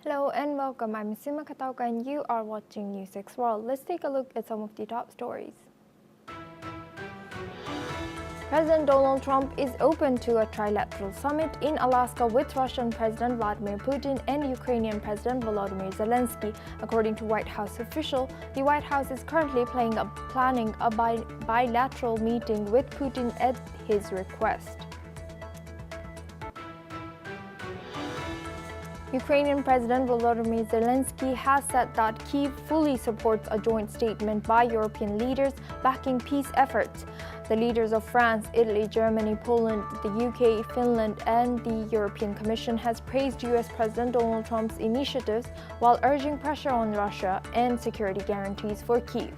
Hello and welcome. I'm Sima Katauka and you are watching NewsX World. Let's take a look at some of the top stories. President Donald Trump is open to a trilateral summit in Alaska with Russian President Vladimir Putin and Ukrainian President Volodymyr Zelensky. According to White House official, the White House is currently planning a bilateral meeting with Putin at his request. Ukrainian President Volodymyr Zelensky has said that Kyiv fully supports a joint statement by European leaders backing peace efforts. The leaders of France, Italy, Germany, Poland, the UK, Finland, and the European Commission has praised US President Donald Trump's initiatives while urging pressure on Russia and security guarantees for Kyiv.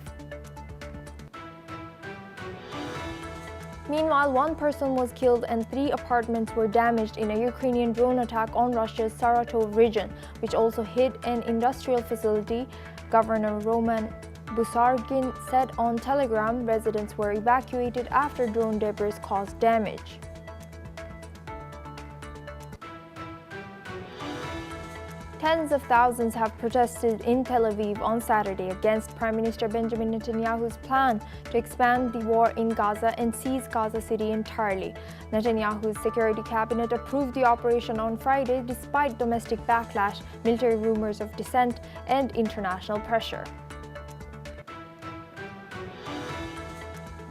Meanwhile, one person was killed and 3 apartments were damaged in a Ukrainian drone attack on Russia's Saratov region, which also hit an industrial facility. Governor Roman Busargin said on Telegram residents were evacuated after drone debris caused damage. Tens of thousands have protested in Tel Aviv on Saturday against Prime Minister Benjamin Netanyahu's plan to expand the war in Gaza and seize Gaza City entirely. Netanyahu's security cabinet approved the operation on Friday despite domestic backlash, military rumors of dissent, and international pressure.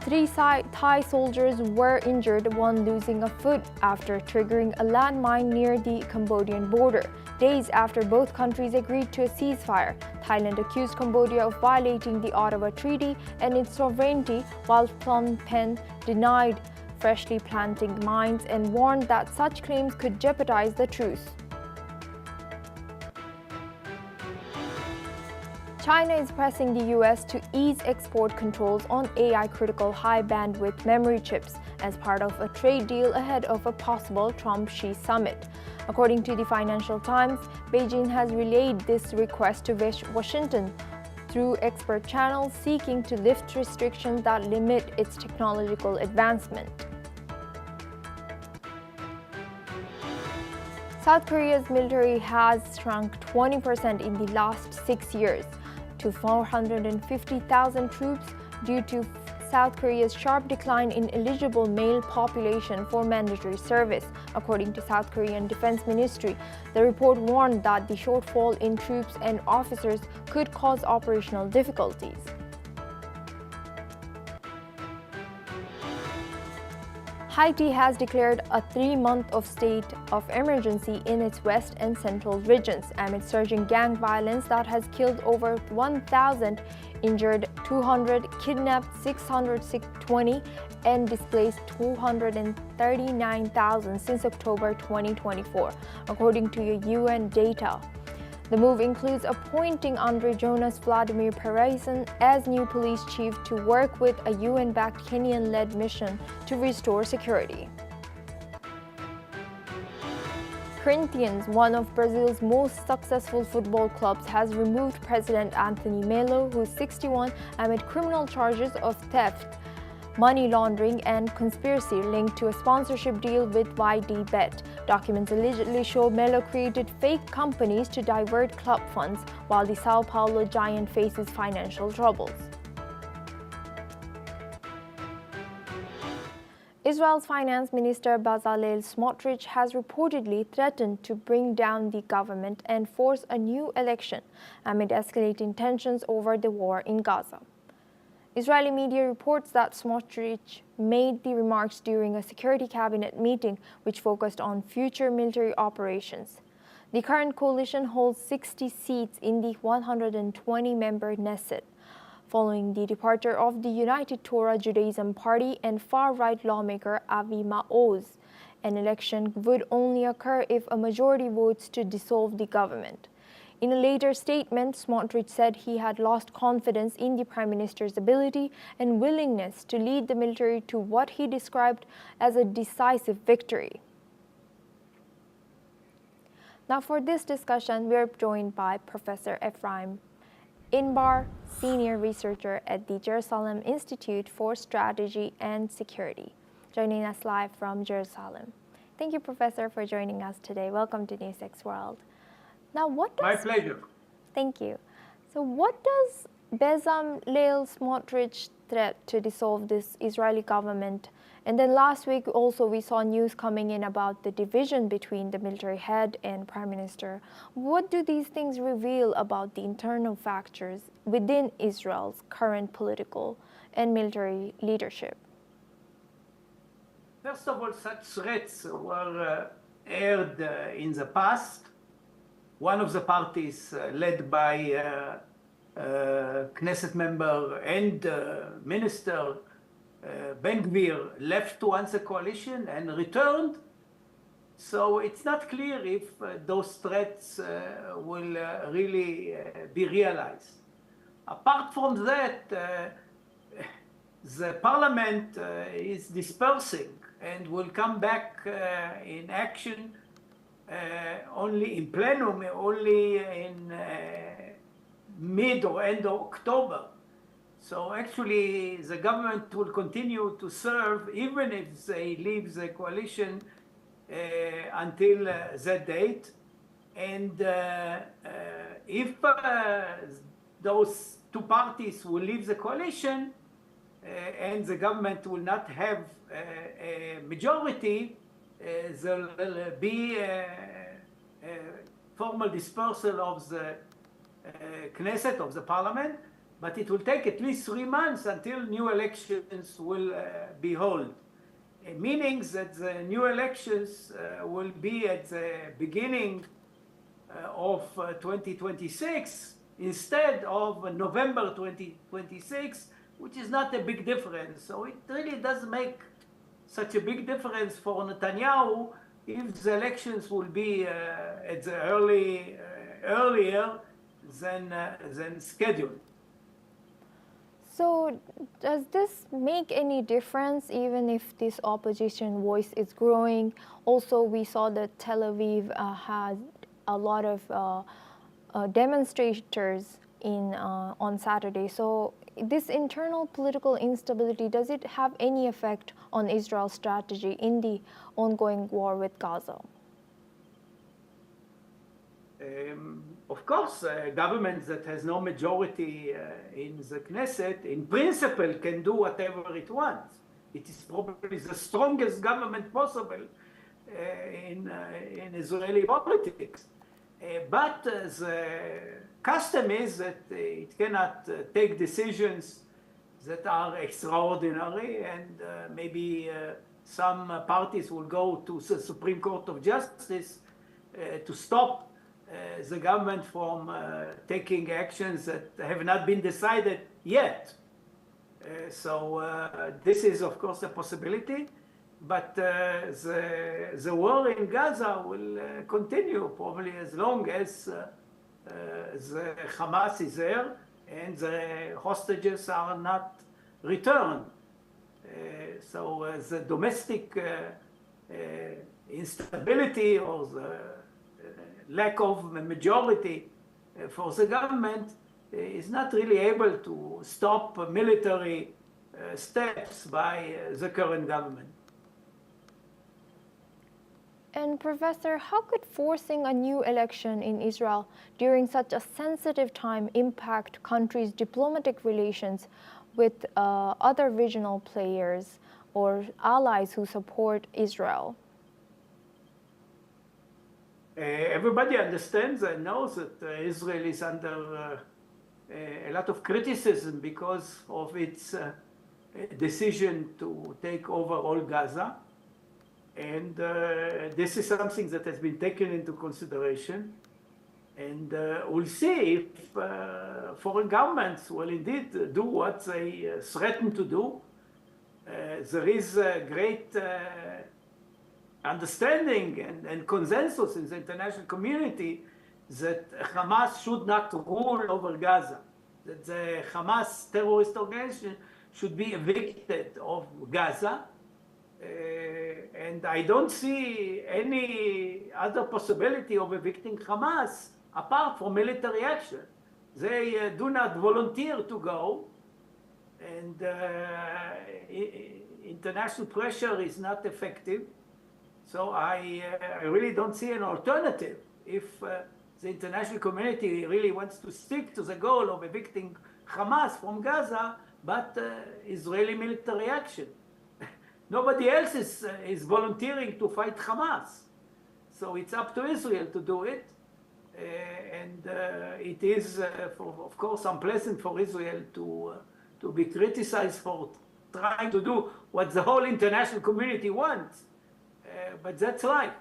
3 Thai soldiers were injured, one losing a foot after triggering a landmine near the Cambodian border. Days after both countries agreed to a ceasefire, Thailand accused Cambodia of violating the Ottawa Treaty and its sovereignty, while Phnom Penh denied freshly planting mines and warned that such claims could jeopardize the truce. China is pressing the US to ease export controls on AI-critical high-bandwidth memory chips as part of a trade deal ahead of a possible Trump-Xi summit. According to the Financial Times, Beijing has relayed this request to Washington through expert channels seeking to lift restrictions that limit its technological advancement. South Korea's military has shrunk 20% in the last 6 years to 450,000 troops due to South Korea's sharp decline in eligible male population for mandatory service, according to South Korean Defense Ministry. The report warned that the shortfall in troops and officers could cause operational difficulties. Haiti has declared a 3-month state of emergency in its west and central regions amid surging gang violence that has killed over 1,000, injured 200, kidnapped 620, and displaced 239,000 since October 2024, according to UN data. The move includes appointing Andre Jonas Vladimir Pereisen as new police chief to work with a UN-backed Kenyan-led mission to restore security. Corinthians, one of Brazil's most successful football clubs, has removed President Anthony Melo, who is 61, amid criminal charges of theft, money laundering, and conspiracy linked to a sponsorship deal with YDBet. Documents allegedly show Melo created fake companies to divert club funds, while the Sao Paulo giant faces financial troubles. Israel's Finance Minister Bezalel Smotrich has reportedly threatened to bring down the government and force a new election amid escalating tensions over the war in Gaza. Israeli media reports that Smotrich made the remarks during a security cabinet meeting which focused on future military operations. The current coalition holds 60 seats in the 120-member knesset, following the departure of the United Torah Judaism Party and far-right lawmaker Avi Maoz. An election would only occur if a majority votes to dissolve the government. In a later statement, Smotrich said he had lost confidence in the Prime Minister's ability and willingness to lead the military to what he described as a decisive victory. Now for this discussion, we are joined by Professor Ephraim Inbar, Senior Researcher at the Jerusalem Institute for Strategy and Security, joining us live from Jerusalem. Thank you, Professor, for joining us today. Welcome to NewsX World. Now, what does... My pleasure. Thank you. So what does Bezalel Smotrich threat to dissolve this Israeli government? And then last week also we saw news coming in about the division between the military head and prime minister. What do these things reveal about the internal factors within Israel's current political and military leadership? First of all, such threats were aired in the past. One of the parties led by Knesset member and minister Ben-Gvir left once the coalition and returned. So it's not clear if those threats will really be realized. Apart from that, the parliament is dispersing and will come back in action only in plenum, only in mid or end of October. So actually, the government will continue to serve even if they leave the coalition until that date. And if those two parties will leave the coalition and the government will not have a majority, there will be a formal dispersal of the Knesset, of the parliament, but it will take at least 3 months until new elections will be held. Meaning that the new elections will be at the beginning of 2026 instead of November 2026, which is not a big difference. So it really does make such a big difference for Netanyahu if the elections will be at the earlier than scheduled. So does this make any difference even if this opposition voice is growing? Also, we saw that Tel Aviv had a lot of demonstrators on Saturday. So this internal political instability, does it have any effect on Israel's strategy in the ongoing war with Gaza? Of course, a government that has no majority in the Knesset, in principle, can do whatever it wants. It is probably the strongest government possible in Israeli politics. But the custom is that it cannot take decisions that are extraordinary, and maybe some parties will go to the Supreme Court of Justice to stop the government from taking actions that have not been decided yet. So this is, of course, a possibility, but the war in Gaza will continue probably as long as the Hamas is there and the hostages are not returned. So the domestic instability or the lack of majority for the government is not really able to stop military steps by the current government. And Professor, how could forcing a new election in Israel during such a sensitive time impact countries' diplomatic relations with other regional players or allies who support Israel? Everybody understands and knows that Israel is under a lot of criticism because of its decision to take over all Gaza. And this is something that has been taken into consideration. And we'll see if foreign governments will indeed do what they threaten to do. There is a great understanding and consensus in the international community that Hamas should not rule over Gaza, that the Hamas terrorist organization should be evicted of Gaza. And I don't see any other possibility of evicting Hamas apart from military action. They do not volunteer to go, and international pressure is not effective. So I really don't see an alternative. If the international community really wants to stick to the goal of evicting Hamas from Gaza, but Israeli military action. Nobody else is volunteering to fight Hamas. So it's up to Israel to do it. And it is, of course, unpleasant for Israel to be criticized for trying to do what the whole international community wants. But that's life.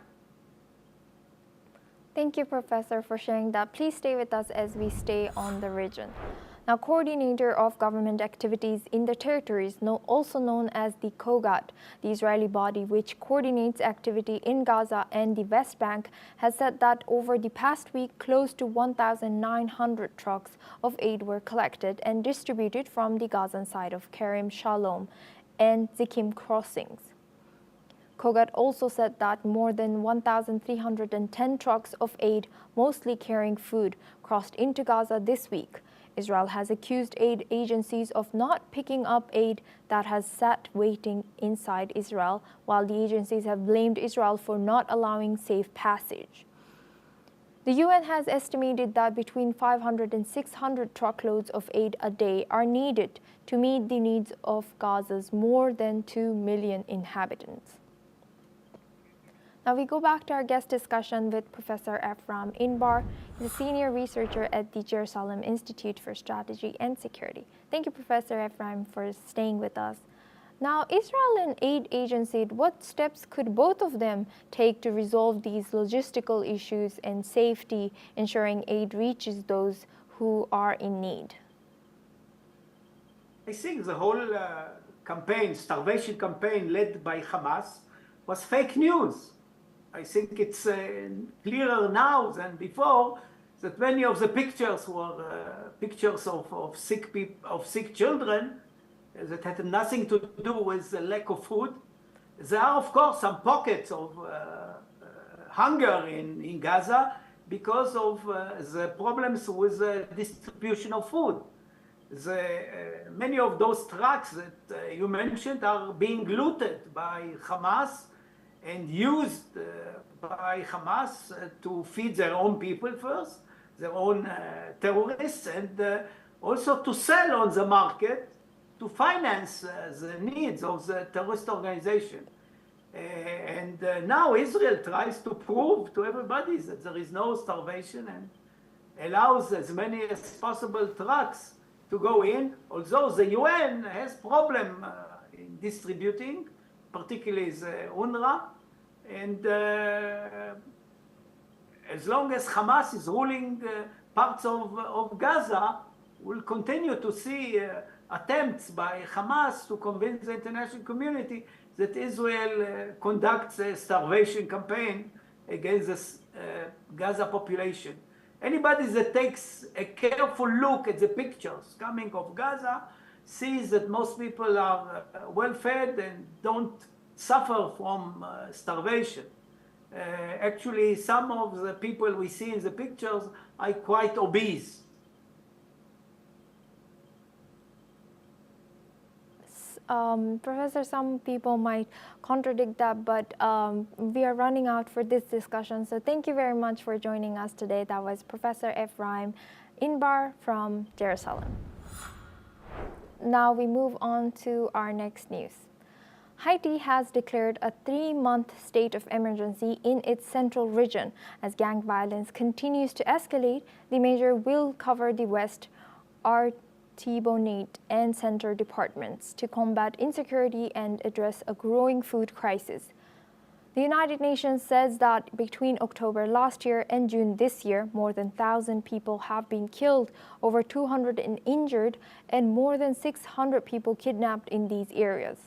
Thank you, Professor, for sharing that. Please stay with us as we stay on the region. Now, coordinator of government activities in the territories, also known as the COGAT, the Israeli body which coordinates activity in Gaza and the West Bank, has said that over the past week, close to 1,900 trucks of aid were collected and distributed from the Gazan side of Kerem Shalom and Zikim crossings. COGAT also said that more than 1,310 trucks of aid, mostly carrying food, crossed into Gaza this week. Israel has accused aid agencies of not picking up aid that has sat waiting inside Israel, while the agencies have blamed Israel for not allowing safe passage. The UN has estimated that between 500 and 600 truckloads of aid a day are needed to meet the needs of Gaza's more than 2 million inhabitants. Now we go back to our guest discussion with Professor Ephraim Inbar, the senior researcher at the Jerusalem Institute for Strategy and Security. Thank you, Professor Ephraim, for staying with us. Now, Israel and aid agency, what steps could both of them take to resolve these logistical issues and safety, ensuring aid reaches those who are in need? I think the whole campaign, starvation campaign led by Hamas, was fake news. I think it's clearer now than before that many of the pictures were pictures of sick people, of sick children that had nothing to do with the lack of food. There are, of course, some pockets of hunger in Gaza because of the problems with the distribution of food. Many of those trucks that you mentioned are being looted by Hamas and used by Hamas to feed their own people first, their own terrorists, and also to sell on the market to finance the needs of the terrorist organization. And now Israel tries to prove to everybody that there is no starvation and allows as many as possible trucks to go in, although the UN has problem in distributing, particularly the UNRWA, and as long as Hamas is ruling parts of Gaza, we'll continue to see attempts by Hamas to convince the international community that Israel conducts a starvation campaign against the Gaza population. Anybody that takes a careful look at the pictures coming of Gaza sees that most people are well fed and don't suffer from starvation. Actually, some of the people we see in the pictures are quite obese. Professor, some people might contradict that, but we are running out for this discussion. So thank you very much for joining us today. That was Professor Ephraim Inbar from Jerusalem. Now we move on to our next news. Haiti has declared a 3-month state of emergency in its central region. As gang violence continues to escalate, the measure will cover the West, Artibonite, and Center departments to combat insecurity and address a growing food crisis. The United Nations says that between October last year and June this year, more than 1,000 people have been killed, over 200 injured, and more than 600 people kidnapped in these areas.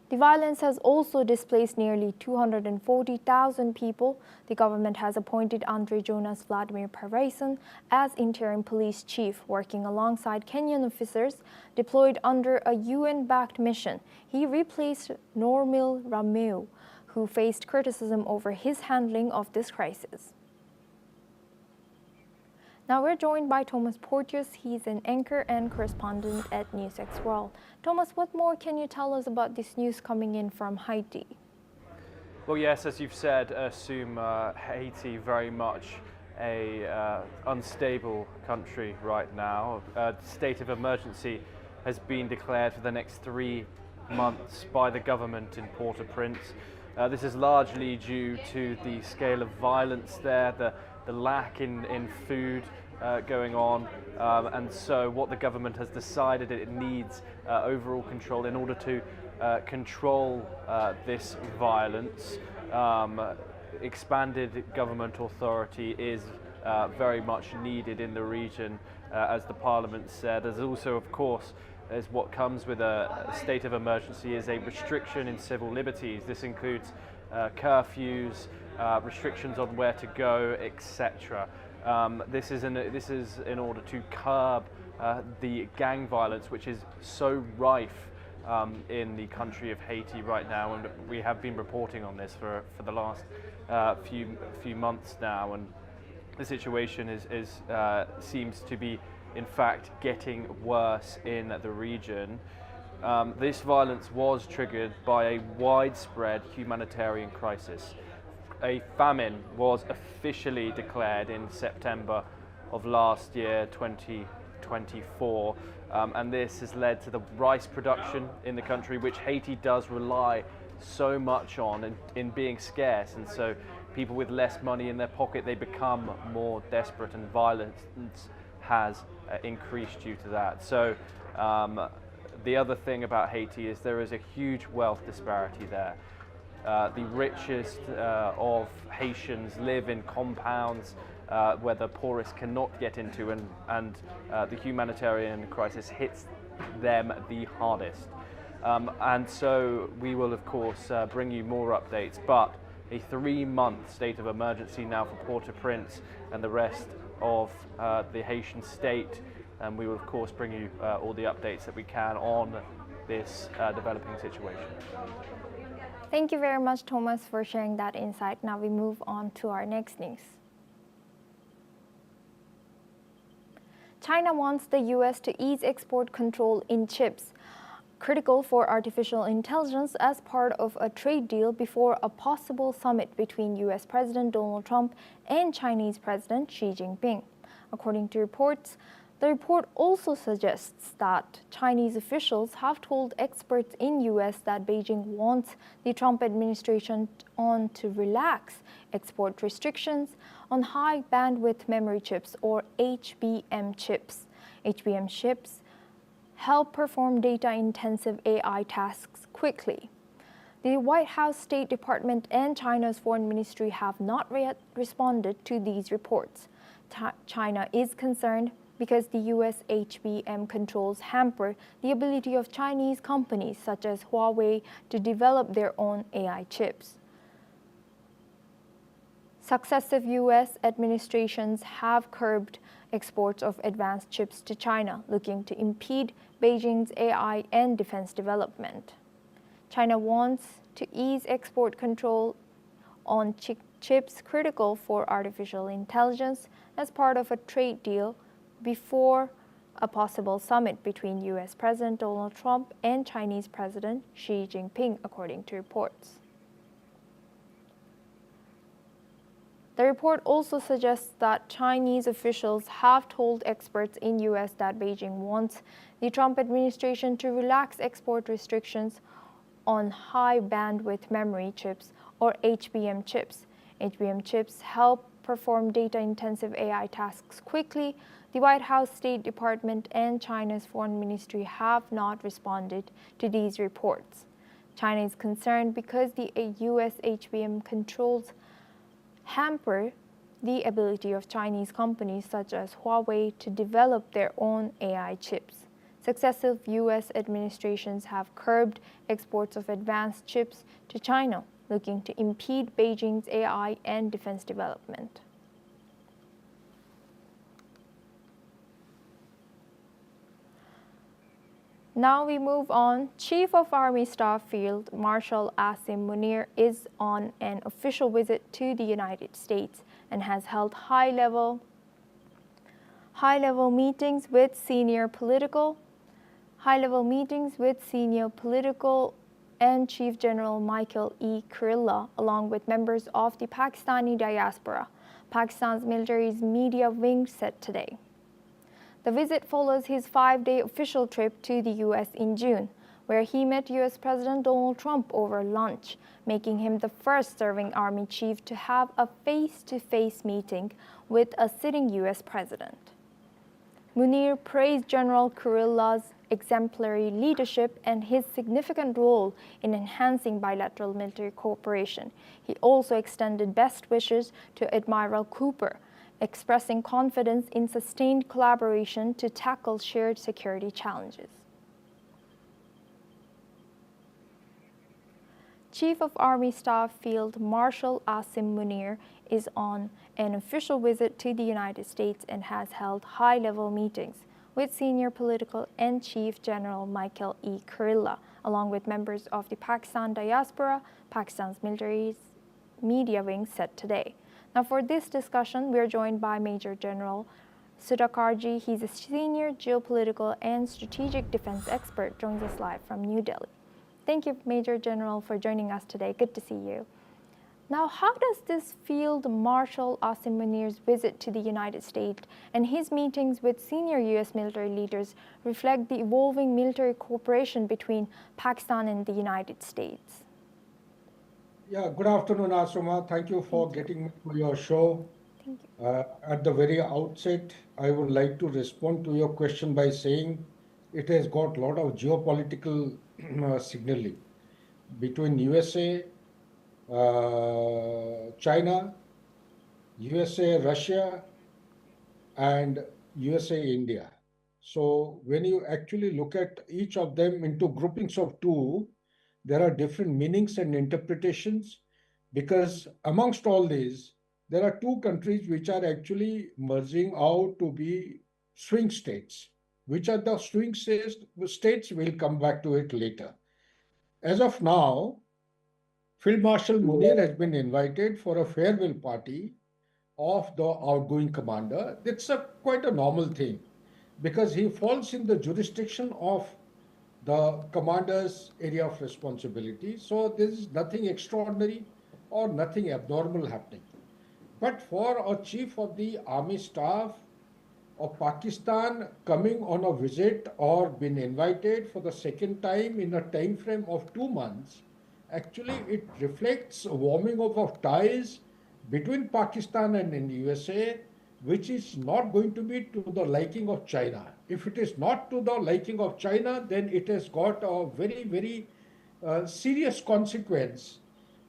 The violence has also displaced nearly 240,000 people. The government has appointed Andre Jonas Vladimir Parayson as interim police chief, working alongside Kenyan officers deployed under a UN-backed mission. He replaced Normil Rameu, who faced criticism over his handling of this crisis. Now we're joined by Thomas Porteous. He's an anchor and correspondent at NewsX World. Thomas, what more can you tell us about this news coming in from Haiti? Well, yes, as you've said, assume Haiti very much a unstable country right now. State of emergency has been declared for the next 3 months by the government in Port-au-Prince. This is largely due to the scale of violence there, the lack in food going on, and so what the government has decided it needs overall control in order to control this violence. Expanded government authority is very much needed in the region, as the Parliament said. There's also, of course, as what comes with a state of emergency is a restriction in civil liberties. This includes curfews, restrictions on where to go, etc. This is in order to curb the gang violence, which is so rife in the country of Haiti right now, and we have been reporting on this for the last few months now, and the situation seems to be in fact getting worse in the region. This violence was triggered by a widespread humanitarian crisis. A famine was officially declared in September of last year, 2024, and this has led to the rice production in the country, which Haiti does rely so much on in being scarce, and so people with less money in their pocket, they become more desperate, and violence has increased due to that. So the other thing about Haiti is there is a huge wealth disparity there. The richest of Haitians live in compounds where the poorest cannot get into, and the humanitarian crisis hits them the hardest. And so we will, of course, bring you more updates, but a 3-month state of emergency now for Port-au-Prince and the rest of the Haitian state, and we will, of course, bring you all the updates that we can on this developing situation. Thank you very much, Thomas, for sharing that insight. Now we move on to our next news. China wants the U.S. to ease export control in chips, critical for artificial intelligence, as part of a trade deal before a possible summit between U.S. President Donald Trump and Chinese President Xi Jinping. According to reports, the report also suggests that Chinese officials have told experts in U.S. that Beijing wants the Trump administration to relax export restrictions on high bandwidth memory chips, or HBM chips. HBM chips help perform data-intensive AI tasks quickly. The White House, State Department, and China's Foreign Ministry have not yet responded to these reports. China is concerned because the U.S. HBM controls hamper the ability of Chinese companies such as Huawei to develop their own AI chips. Successive U.S. administrations have curbed exports of advanced chips to China, looking to impede Beijing's AI and defense development. China wants to ease export control on chips critical for artificial intelligence as part of a trade deal before a possible summit between U.S. President Donald Trump and Chinese President Xi Jinping, according to reports. The report also suggests that Chinese officials have told experts in U.S. that Beijing wants the Trump administration to relax export restrictions on high bandwidth memory chips, or HBM chips. HBM chips help perform data-intensive AI tasks quickly. The White House, State Department, and China's Foreign Ministry have not responded to these reports. China is concerned because the U.S. HBM controls hamper the ability of Chinese companies such as Huawei to develop their own AI chips. Successive U.S. administrations have curbed exports of advanced chips to China, looking to impede Beijing's AI and defense development. Now we move on. Chief of Army Staff Field Marshal Asim Munir is on an official visit to the United States and has held high-level meetings with senior political and Chief General Michael E. Kurilla, along with members of the Pakistani diaspora, Pakistan's military's media wing said today. The visit follows his 5-day official trip to the U.S. in June, where he met U.S. President Donald Trump over lunch, making him the first serving Army chief to have a face-to-face meeting with a sitting U.S. president. Munir praised General Kurilla's exemplary leadership and his significant role in enhancing bilateral military cooperation. He also extended best wishes to Admiral Cooper, expressing confidence in sustained collaboration to tackle shared security challenges. Chief of Army Staff Field Marshal Asim Munir is on an official visit to the United States and has held high-level meetings with senior political and Chief General Michael E. Kurilla, along with members of the Pakistan diaspora, Pakistan's military's media wing said today. Now for this discussion, we are joined by Major General Sudhakarji. He's a senior geopolitical and strategic defense expert, joins us live from New Delhi. Thank you, Major General, for joining us today. Good to see you. Now, how does this Field Marshal Asim Munir's visit to the United States and his meetings with senior U.S. military leaders reflect the evolving military cooperation between Pakistan and the United States? Yeah, good afternoon, Asuma. Thank you for getting me to your show. Thank you. At the very outset, I would like to respond to your question by saying it has got a lot of geopolitical signaling between USA, China, USA, Russia, and USA, India. So when you actually look at each of them into groupings of two, there are different meanings and interpretations, because amongst all these, there are two countries which are actually merging out to be swing states. Which are the swing states? We'll come back to it later. As of now, Field Marshal Munir has been invited for a farewell party of the outgoing commander. That's quite a normal thing, because he falls in the jurisdiction of the commander's area of responsibility. So there is nothing extraordinary or nothing abnormal happening. But for a chief of the army staff of Pakistan coming on a visit or been invited for the second time in a time frame of 2 months, actually it reflects a warming up of ties between Pakistan and the USA, which is not going to be to the liking of China. If it is not to the liking of China, then it has got a very, very serious consequence.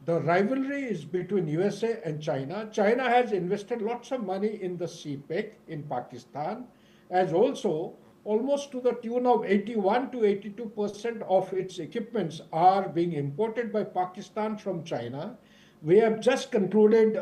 The rivalry is between USA and China. China has invested lots of money in the CPEC in Pakistan, as also almost to the tune of 81 to 82% of its equipments are being imported by Pakistan from China. We have just concluded,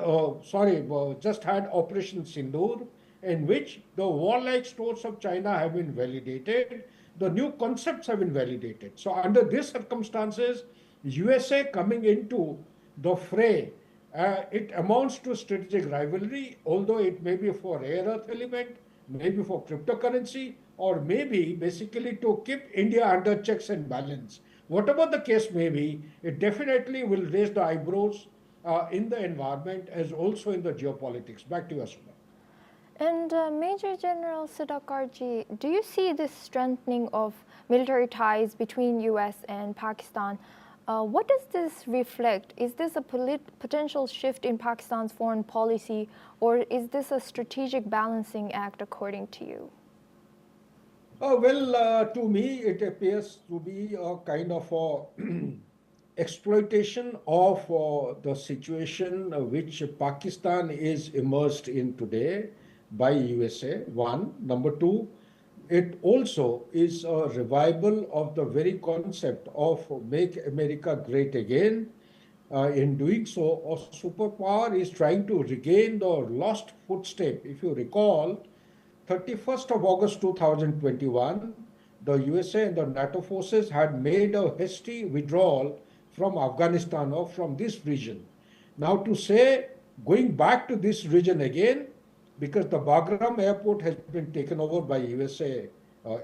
just had Operation Sindoor, in which the warlike stores of China have been validated. The new concepts have been validated. So under these circumstances, USA coming into the fray, it amounts to strategic rivalry, although it may be for rare earth element, maybe for cryptocurrency, or maybe basically to keep India under checks and balance. Whatever the case may be, it definitely will raise the eyebrows in the environment as also in the geopolitics. Back to you, Asuma. And Major General Sudhakarji, do you see this strengthening of military ties between U.S. and Pakistan? What does this reflect? Is this a potential shift in Pakistan's foreign policy, or is this a strategic balancing act according to you? To me, it appears to be a kind of exploitation of the situation which Pakistan is immersed in today by USA, one. Number two, it also is a revival of the very concept of Make America Great Again. In doing so, a superpower is trying to regain the lost footstep. If you recall, 31st of August 2021, the USA and the NATO forces had made a hasty withdrawal from Afghanistan or from this region. Now to say, going back to this region again, because the Bagram airport has been taken over by USA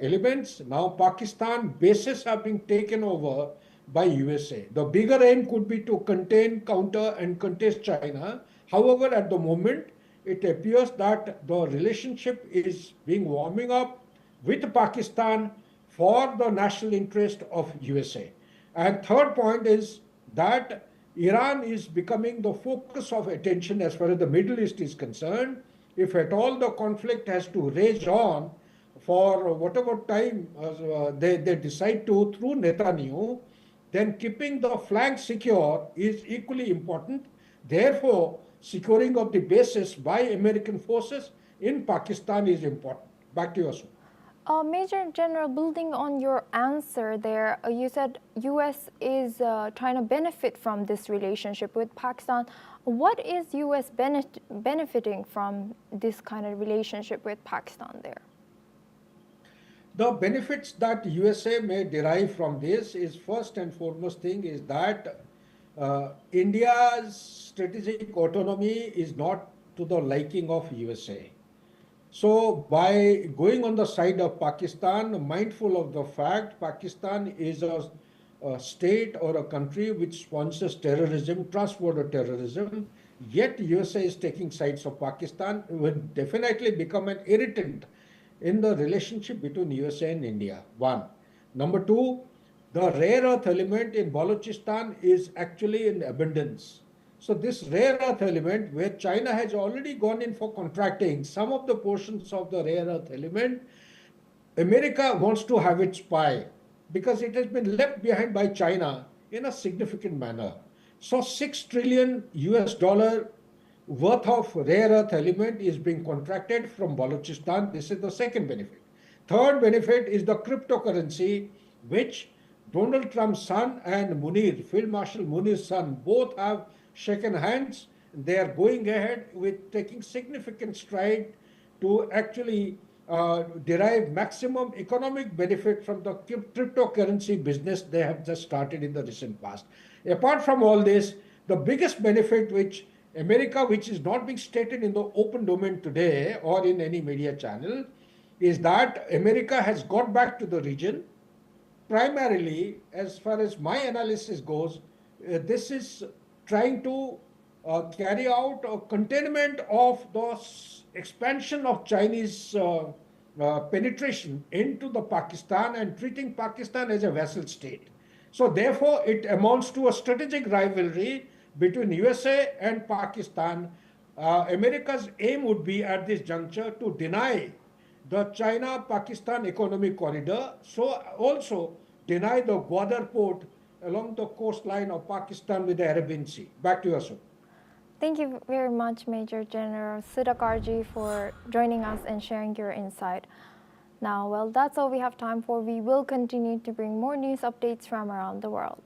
elements. Now Pakistan bases are being taken over by USA. The bigger aim could be to contain, counter, and contest China. However, at the moment, it appears that the relationship is being warming up with Pakistan for the national interest of USA. And third point is that Iran is becoming the focus of attention as far as the Middle East is concerned. If at all the conflict has to rage on for whatever time they decide to through Netanyahu, then keeping the flank secure is equally important. Therefore, securing of the bases by American forces in Pakistan is important. Back to you, Asu. Major General, building on your answer there, you said U.S. is trying to benefit from this relationship with Pakistan. What is U.S. benefiting from this kind of relationship with Pakistan there? The benefits that USA may derive from this is first and foremost thing is that India's strategic autonomy is not to the liking of USA. So by going on the side of Pakistan, mindful of the fact Pakistan is a state or a country which sponsors terrorism, transborder terrorism, yet USA is taking sides of Pakistan, will definitely become an irritant in the relationship between USA and India, one. Number two, the rare earth element in Balochistan is actually in abundance. So this rare earth element, where China has already gone in for contracting some of the portions of the rare earth element, America wants to have its pie because it has been left behind by China in a significant manner. So $6 trillion worth of rare earth element is being contracted from Balochistan. This is the second benefit. Third benefit is the cryptocurrency, which Donald Trump's son and Munir, Field Marshal Munir's son, both have shaken hands. They are going ahead with taking significant stride to actually derive maximum economic benefit from the cryptocurrency business they have just started in the recent past. Apart from all this, the biggest benefit which America, which is not being stated in the open domain today or in any media channel, is that America has got back to the region. Primarily, as far as my analysis goes, this is trying to carry out a containment of the expansion of Chinese penetration into the Pakistan and treating Pakistan as a vassal state. So therefore, it amounts to a strategic rivalry between USA and Pakistan. America's aim would be at this juncture to deny the China-Pakistan economic corridor, so also deny the Gwadar port along the coastline of Pakistan with the Arabian Sea. Back to you, Asu. Thank you very much, Major General Sudhakarji, for joining us and sharing your insight. Now, well, that's all we have time for. We will continue to bring more news updates from around the world.